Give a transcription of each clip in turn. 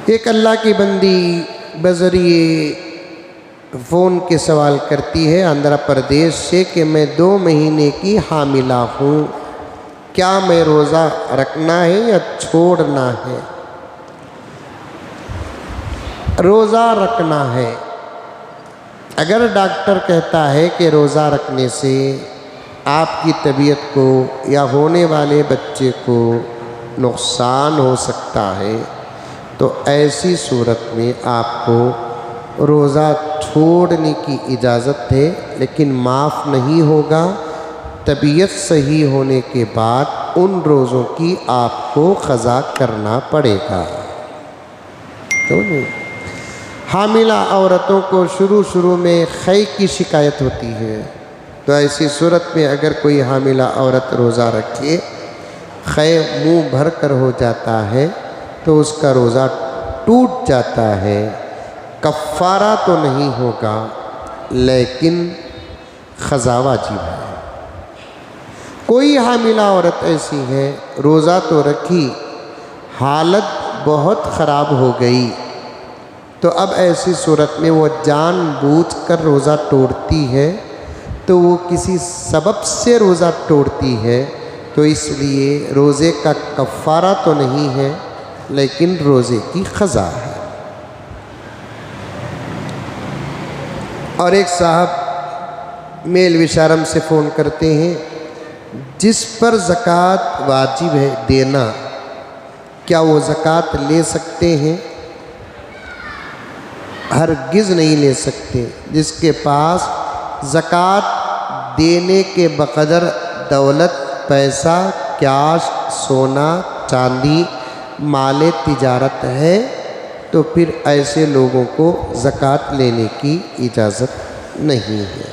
ایک اللہ کی بندی بذریعے فون کے سوال کرتی ہے آندھرا پردیش سے کہ میں 2 مہینے کی حاملہ ہوں، کیا میں روزہ رکھنا ہے یا چھوڑنا ہے؟ روزہ رکھنا ہے۔ اگر ڈاکٹر کہتا ہے کہ روزہ رکھنے سے آپ کی طبیعت کو یا ہونے والے بچے کو نقصان ہو سکتا ہے تو ایسی صورت میں آپ کو روزہ چھوڑنے کی اجازت ہے، لیکن معاف نہیں ہوگا۔ طبیعت صحیح ہونے کے بعد ان روزوں کی آپ کو قضا کرنا پڑے گا۔ حاملہ عورتوں کو شروع میں قے کی شکایت ہوتی ہے، تو ایسی صورت میں اگر کوئی حاملہ عورت روزہ رکھے، قے منہ بھر کر ہو جاتا ہے تو اس کا روزہ ٹوٹ جاتا ہے۔ کفارہ تو نہیں ہوگا لیکن قضا واجب ہے۔ کوئی حاملہ عورت ایسی ہے، روزہ تو رکھی، حالت بہت خراب ہو گئی، تو اب ایسی صورت میں وہ جان بوجھ کر روزہ توڑتی ہے، تو وہ کسی سبب سے روزہ توڑتی ہے، تو اس لیے روزے کا کفارہ تو نہیں ہے لیکن روزے کی قضا ہے۔ اور ایک صاحب میل وشارم سے فون کرتے ہیں، جس پر زکوٰۃ واجب ہے دینا، کیا وہ زکوٰۃ لے سکتے ہیں؟ ہرگز نہیں لے سکتے۔ جس کے پاس زکوٰۃ دینے کے بقدر دولت، پیسہ، کیش، سونا، چاندی، مال تجارت ہے، تو پھر ایسے لوگوں کو زکوٰۃ لینے کی اجازت نہیں ہے۔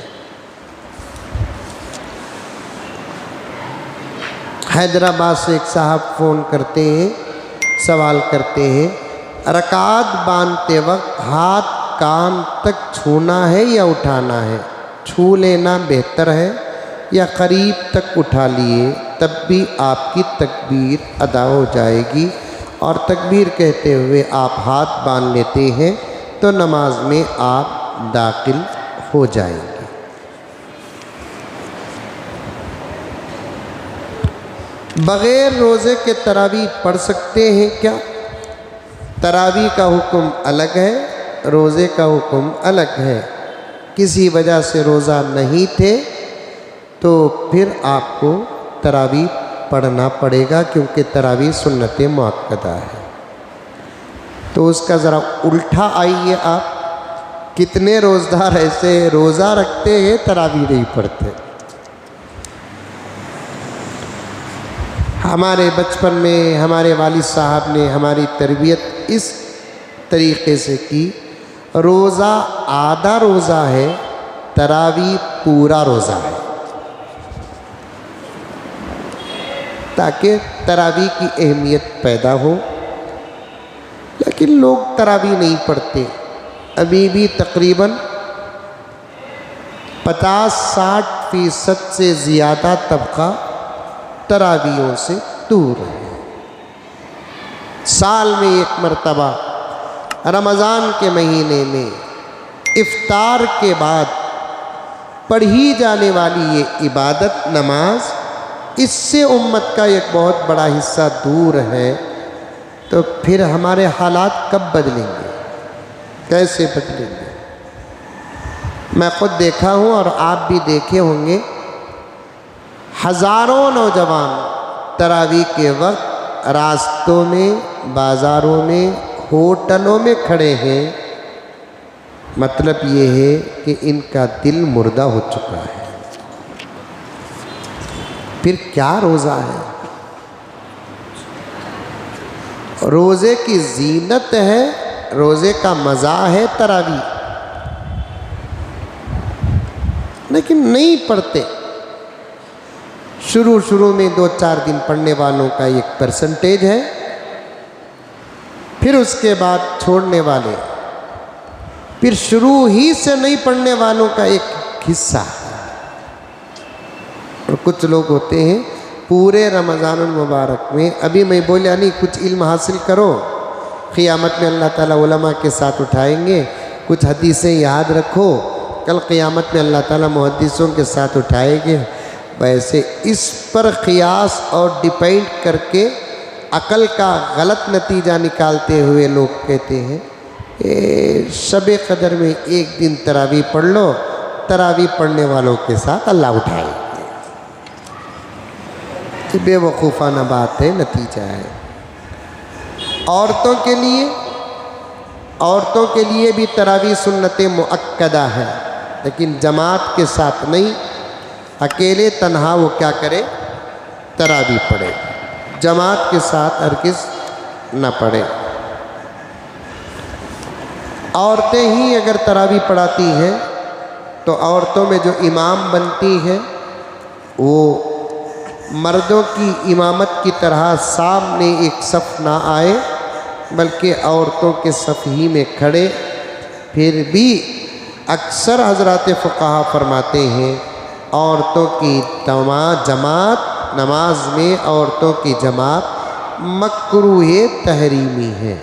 حیدرآباد سے ایک صاحب فون کرتے ہیں، سوال کرتے ہیں، رکعت باندھتے وقت ہاتھ کان تک چھونا ہے یا اٹھانا ہے؟ چھو لینا بہتر ہے یا قریب تک اٹھا لیے تب بھی آپ کی تکبیر ادا ہو جائے گی، اور تکبیر کہتے ہوئے آپ ہاتھ باندھ لیتے ہیں تو نماز میں آپ داخل ہو جائیں گے۔ بغیر روزے کے تراویح پڑھ سکتے ہیں کیا؟ تراویح کا حکم الگ ہے، روزے کا حکم الگ ہے۔ کسی وجہ سے روزہ نہیں تھے تو پھر آپ کو تراویح پڑھنا پڑے گا، کیونکہ تراویح سنت مؤکدہ ہے۔ تو اس کا ذرا الٹا آئیے، آپ کتنے روزدار ایسے روزہ رکھتے ہیں تراویح نہیں پڑھتے؟ ہمارے بچپن میں ہمارے والد صاحب نے ہماری تربیت اس طریقے سے کی، روزہ آدھا روزہ ہے، تراویح پورا روزہ ہے، تاکہ تراویح کی اہمیت پیدا ہو۔ لیکن لوگ تراویح نہیں پڑھتے، ابھی بھی تقریباً 50-60% سے زیادہ طبقہ تراویحوں سے دور ہے۔ سال میں ایک مرتبہ رمضان کے مہینے میں افطار کے بعد پڑھی جانے والی یہ عبادت نماز، اس سے امت کا ایک بہت بڑا حصہ دور ہے، تو پھر ہمارے حالات کب بدلیں گے؟ کیسے بدلیں گے؟ میں خود دیکھا ہوں اور آپ بھی دیکھے ہوں گے، ہزاروں نوجوان تراویح کے وقت راستوں میں، بازاروں میں، ہوٹلوں میں کھڑے ہیں۔ مطلب یہ ہے کہ ان کا دل مردہ ہو چکا ہے۔ پھر کیا روزہ ہے؟ روزے کی زینت ہے، روزے کا مزہ ہے تراویح، لیکن نہیں پڑھتے۔ شروع میں 2-4 دن پڑھنے والوں کا ایک پرسنٹیج ہے، پھر اس کے بعد چھوڑنے والے، پھر شروع ہی سے نہیں پڑھنے والوں کا ایک حصہ ہے۔ اور کچھ لوگ ہوتے ہیں پورے رمضان المبارک میں، ابھی میں بولیا نہیں کچھ علم حاصل کرو، قیامت میں اللہ تعالیٰ علماء کے ساتھ اٹھائیں گے. کچھ حدیثیں یاد رکھو، کل قیامت میں اللہ تعالیٰ محدثوں کے ساتھ اٹھائیں گے. ویسے اس پر قیاس اور ڈیپینڈ کر کے عقل کا غلط نتیجہ نکالتے ہوئے لوگ کہتے ہیں شب قدر میں ایک دن تراویح پڑھ لو، تراویح پڑھنے والوں کے ساتھ اللہ اٹھائے گے. یہ بے وقوفانہ بات ہے، نتیجہ ہے. عورتوں کے لیے بھی تراویح سنت مؤکدہ ہے، لیکن جماعت کے ساتھ نہیں. اکیلے تنہا وہ کیا کرے؟ تراویح پڑھے، جماعت کے ساتھ ہرگز نہ پڑھے. عورتیں ہی اگر تراویح پڑھاتی ہیں تو عورتوں میں جو امام بنتی ہے وہ مردوں کی امامت کی طرح سامنے ایک صف نہ آئے، بلکہ عورتوں کے صف ہی میں کھڑے. پھر بھی اکثر حضرات فقہا فرماتے ہیں عورتوں کی جماعت، نماز میں عورتوں کی جماعت مکروہ تحریمی ہے.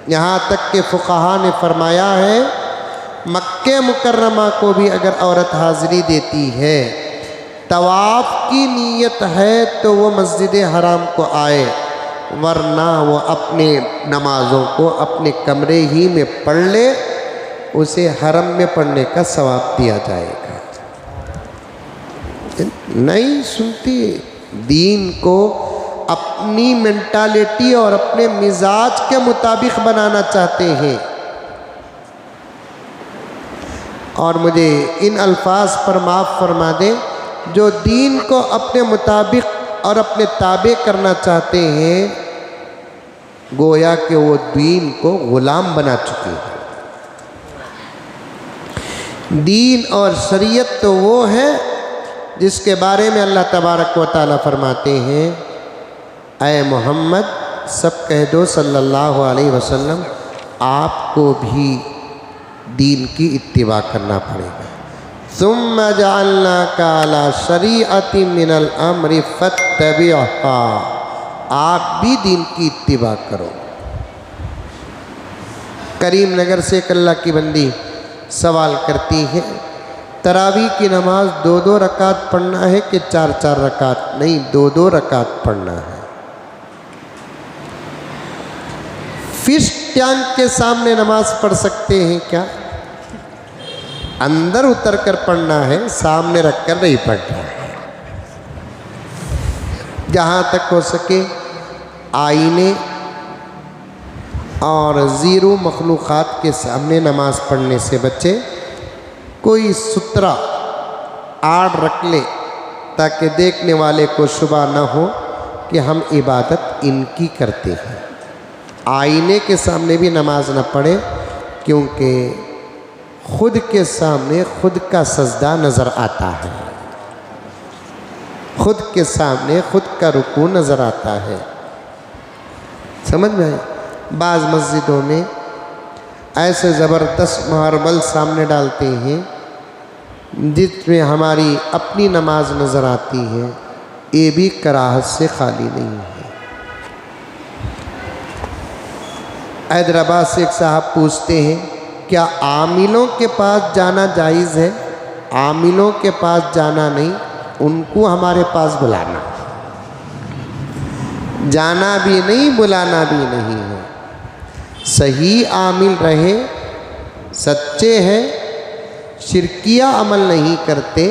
یہاں تک کہ فقہا نے فرمایا ہے مکہ مکرمہ کو بھی اگر عورت حاضری دیتی ہے، طواف کی نیت ہے تو وہ مسجد حرام کو آئے، ورنہ وہ اپنے نمازوں کو اپنے کمرے ہی میں پڑھ لے، اسے حرم میں پڑھنے کا ثواب دیا جائے گا. نہیں سنتی، دین کو اپنی مینٹالٹی اور اپنے مزاج کے مطابق بنانا چاہتے ہیں. اور مجھے ان الفاظ پر معاف فرما دیں، جو دین کو اپنے مطابق اور اپنے تابع کرنا چاہتے ہیں گویا کہ وہ دین کو غلام بنا چکے ہیں. دین اور شریعت تو وہ ہے جس کے بارے میں اللہ تبارک و تعالیٰ فرماتے ہیں اے محمد سب کہہ دو صلی اللہ علیہ وسلم آپ کو بھی دین کی اتباع کرنا پڑے گا. ثم جعلناک علی شریعۃ من الامر فاتبعها، آپ بھی دین کی اتباع کرو. کریم نگر سے ایک اللہ کی بندی سوال کرتی ہے تراویح کی نماز 2 رکعت پڑھنا ہے کہ 4 رکعت؟ نہیں، 2 رکعت پڑھنا ہے. فش ٹینک کے سامنے نماز پڑھ سکتے ہیں کیا؟ اندر اتر کر پڑھنا ہے، سامنے رکھ کر نہیں پڑھنا ہے. جہاں تک ہو سکے آئینے اور زیرو مخلوقات کے سامنے نماز پڑھنے سے بچے. کوئی سترا آڑ رکھ لے تاکہ دیکھنے والے کو شبہ نہ ہو کہ ہم عبادت ان کی کرتے ہیں. آئینے کے سامنے بھی نماز نہ پڑھے، کیونکہ خود کے سامنے خود کا سجدہ نظر آتا ہے، خود کے سامنے خود کا رکوع نظر آتا ہے. سمجھ میں آئی؟ بعض مسجدوں میں ایسے زبردست ماربل سامنے ڈالتے ہیں جس میں ہماری اپنی نماز نظر آتی ہے. یہ بھی کراہت سے خالی نہیں ہے. حیدرآباد سے ایک صاحب پوچھتے ہیں کیا عاملوں کے پاس جانا جائز ہے؟ عاملوں کے پاس جانا نہیں، ان کو ہمارے پاس بلانا. جانا بھی نہیں، بلانا بھی نہیں ہے. صحیح عامل رہے، سچے ہیں، شرکیہ عمل نہیں کرتے،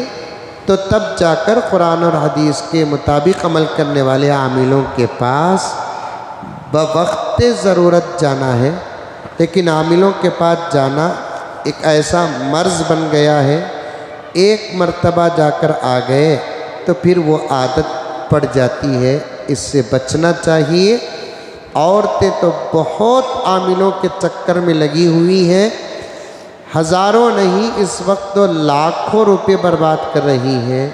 تو تب جا کر قرآن اور حدیث کے مطابق عمل کرنے والے عاملوں کے پاس بوقت ضرورت جانا ہے. لیکن عاملوں کے پاس جانا ایک ایسا مرض بن گیا ہے، ایک مرتبہ جا کر آ گئے تو پھر وہ عادت پڑ جاتی ہے. اس سے بچنا چاہیے. عورتیں تو بہت عاملوں کے چکر میں لگی ہوئی ہیں، ہزاروں نہیں اس وقت تو لاکھوں روپے برباد کر رہی ہیں.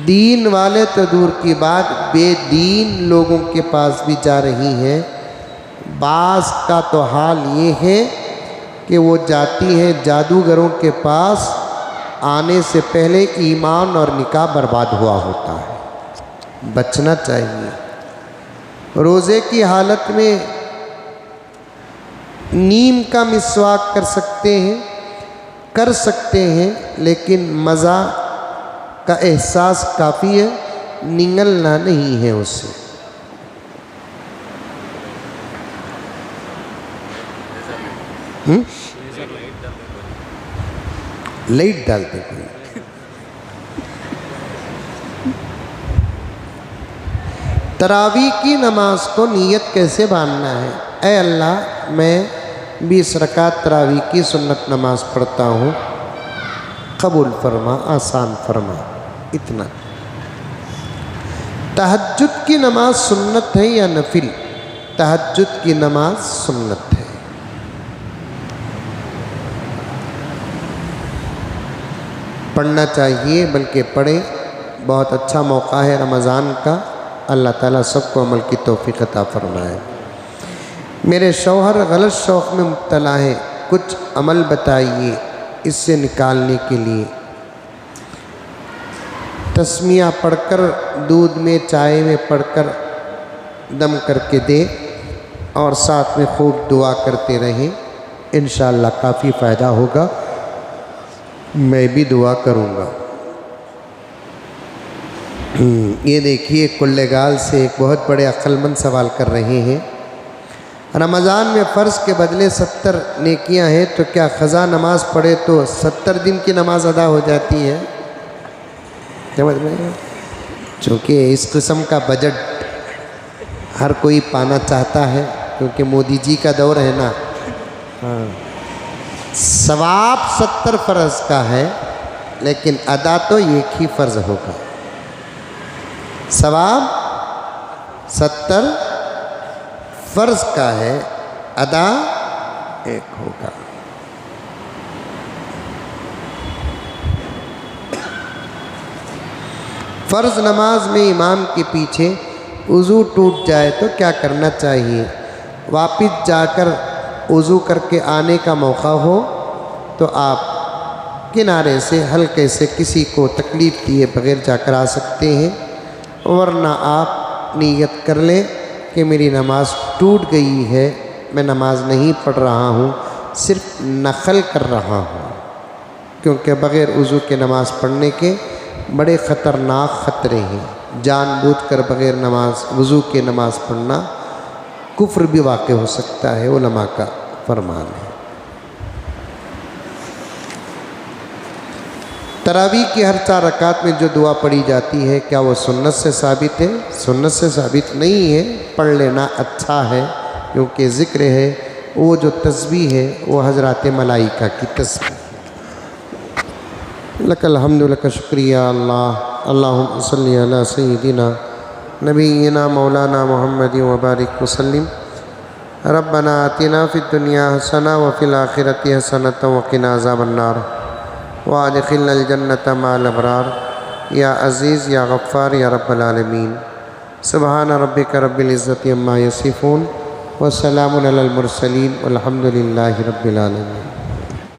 دین والے تو دور کی بات، بے دین لوگوں کے پاس بھی جا رہی ہیں. بعض کا تو حال یہ ہے کہ وہ جاتی ہیں جادوگروں کے پاس، آنے سے پہلے ایمان اور نکاح برباد ہوا ہوتا ہے. بچنا چاہیے. روزے کی حالت میں نیم کا مسواک کر سکتے ہیں لیکن مزہ کا احساس کافی ہے، نگلنا نہیں ہے اس سے۔ لائٹ ڈالتے کوئی۔ تراویح کی نماز کو نیت کیسے باندھنا ہے؟ اے اللہ میں 20 رکعت تراویح کی سنت نماز پڑھتا ہوں، قبول فرما، آسان فرما۔ اتنا۔ تہجد کی نماز سنت ہے یا نفل؟ تہجد کی نماز سنت ہے۔ پڑھنا چاہیے، بلکہ پڑھیں، بہت اچھا موقع ہے رمضان کا۔ اللہ تعالیٰ سب کو عمل کی توفیق عطا فرمائے۔ میرے شوہر غلط شوق میں مبتلا ہے، کچھ عمل بتائیے اس سے نکالنے کے لیے۔ تسمیہ پڑھ کر دودھ میں چائے میں پڑھ کر دم کر کے دے اور ساتھ میں خوب دعا کرتے رہیں، انشاءاللہ کافی فائدہ ہوگا۔ میں بھی دعا کروں گا۔ یہ دیکھیے کلگال سے ایک بہت بڑے عقل مند سوال کر رہے ہیں، رمضان میں فرض کے بدلے 70 نیکیاں ہیں، تو کیا قضا نماز پڑھے تو 70 دن کی نماز ادا ہو جاتی ہے؟ سمجھ میں؟ چونکہ اس قسم کا بجٹ ہر کوئی پانا چاہتا ہے، کیونکہ مودی جی کا دور ہے نا۔ ثواب 70 فرض کا ہے، لیکن ادا تو ایک ہی فرض ہوگا۔ ثواب 70 فرض کا ہے، ادا ایک ہوگا۔ فرض نماز میں امام کے پیچھے وضو ٹوٹ جائے تو کیا کرنا چاہیے؟ واپس جا کر وضو کر کے آنے کا موقع ہو تو آپ کنارے سے ہلکے سے کسی کو تکلیف دیے بغیر جا کر آ سکتے ہیں، ورنہ آپ نیت کر لیں کہ میری نماز ٹوٹ گئی ہے، میں نماز نہیں پڑھ رہا ہوں، صرف نقل کر رہا ہوں، کیونکہ بغیر وضو کے نماز پڑھنے کے بڑے خطرناک خطرے ہیں۔ جان بوجھ کر بغیر وضو کے نماز پڑھنا کفر بھی واقع ہو سکتا ہے، علماء کا فرمان ہے۔ تراویح کی ہر 4 رکعت میں جو دعا پڑھی جاتی ہے، کیا وہ سنت سے ثابت ہے؟ سنت سے ثابت نہیں ہے، پڑھ لینا اچھا ہے، کیونکہ ذکر ہے، وہ جو تسبیح ہے وہ حضرات ملائکہ کی تسبیح ہے۔ لک الحمد لک شکریہ اللہ، اللہم صلی علی سیدنا نبینا مولانا محمد وبارک وسلم۔ ربنا آتنا فی الدنیا حسنہ وفی الآخرۃ حسنۃ وقنا عذاب النار وادخلنا الجنۃ مع الابرار یا عزیز یا غفار یا رب العالمین۔ سبحان ربک رب العزۃ عما یصفون وسلام علی المرسلین والحمد للہ رب العالمین۔